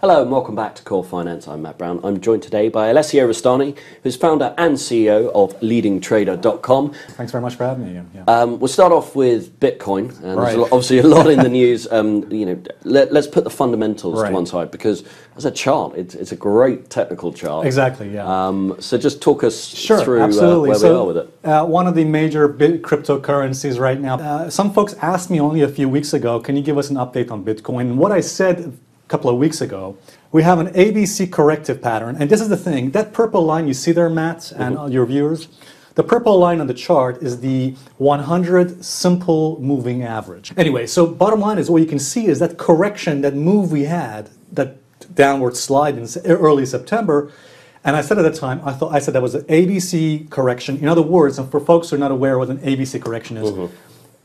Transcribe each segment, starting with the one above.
Hello and welcome back to Core Finance. I'm Matt Brown. I'm joined today by Alessio Rastani, who's founder and CEO of leadingtrader.com. Thanks very much for having me again. We'll start off with Bitcoin, and Right. there's obviously a lot in the news. Let's put the fundamentals to one side, because as a chart, it's a great technical chart. Exactly, yeah. So just talk us through absolutely. where we are with it. One of the major cryptocurrencies right now. Some folks asked me only a few weeks ago, can you give us an update on Bitcoin? And what I said couple of weeks ago, we have an ABC corrective pattern, and this is the thing, that purple line you see there, Matt, and your viewers, the purple line on the chart is the 100 simple moving average. Anyway, so bottom line is what you can see is that correction, that move we had, that downward slide in early September, and I said at the time, I said that was an ABC correction. In other words, and for folks who are not aware what an ABC correction is,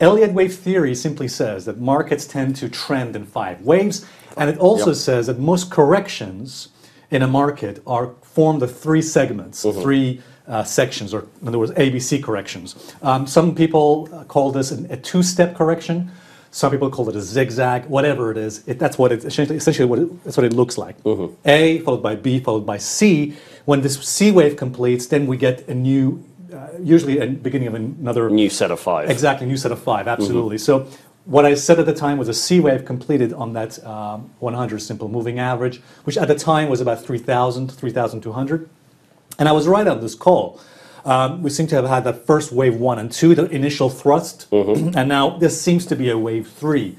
Elliott wave theory simply says that markets tend to trend in 5 waves, and it also says that most corrections in a market are formed of 3 segments, 3 sections, or in other words, ABC corrections. Some people call this a 2-step correction. Some people call it a zigzag. Whatever it is, that's what it essentially that's what it looks like. A followed by B followed by C. When this C wave completes, then we get a new. Usually a beginning of another New set of 5. Exactly, new set of 5, absolutely. So what I said at the time was a C wave completed on that 100 simple moving average, which at the time was about 3,200. And I was right on this call. We seem to have had that first wave 1 and 2, the initial thrust, and now this seems to be a wave 3.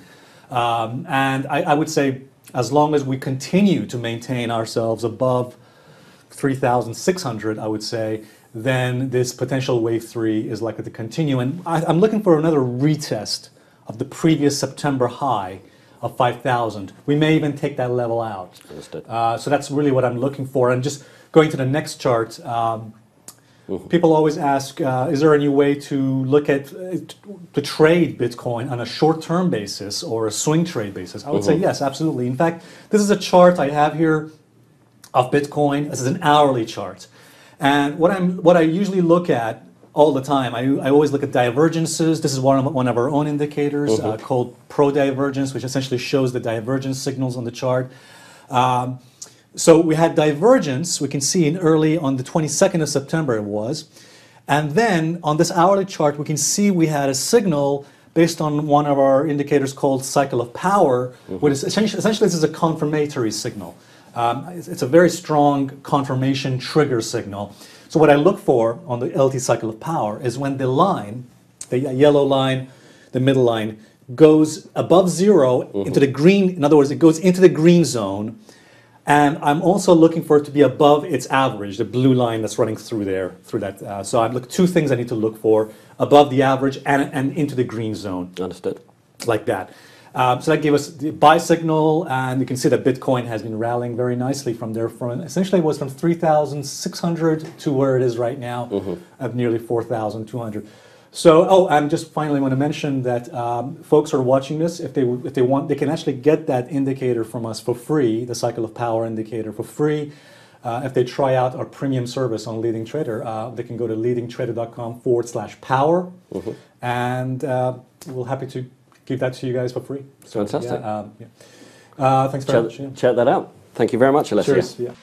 And I would say as long as we continue to maintain ourselves above 3,600, I would say, then this potential wave 3 is likely to continue. And I'm looking for another retest of the previous September high of 5,000. We may even take that level out. Understood. So that's really what I'm looking for. And just going to the next chart, people always ask, is there any way to look at, to trade Bitcoin on a short-term basis or a swing trade basis? I would say yes, absolutely. In fact, this is a chart I have here of Bitcoin. This is an hourly chart. And what I usually look at all the time, I always look at divergences. This is one of our own indicators called pro-divergence, which essentially shows the divergence signals on the chart. So we had divergence, we can see on the 22nd of September it was. And then on this hourly chart, we can see we had a signal based on one of our indicators called cycle of power, which is essentially this is a confirmatory signal. It's a very strong confirmation trigger signal. So what I look for on the LT cycle of power is when the line, the yellow line, the middle line, goes above 0 into the green. In other words, it goes into the green zone. And I'm also looking for it to be above its average, the blue line that's running through that. So I look 2 things I need to look for: above the average and into the green zone. Understood. Like that. So that gave us the buy signal, and you can see that Bitcoin has been rallying very nicely from there. Essentially, it was from 3,600 to where it is right now, at nearly 4,200. So, and just finally want to mention that folks who are watching this, if they want, they can actually get that indicator from us for free, the cycle of power indicator for free. If they try out our premium service on Leading Trader, they can go to leadingtrader.com/power, and we're happy to give that to you guys for free. So, fantastic. Thanks very much. Check that out. Thank you very much, Alessio. Cheers. Yeah.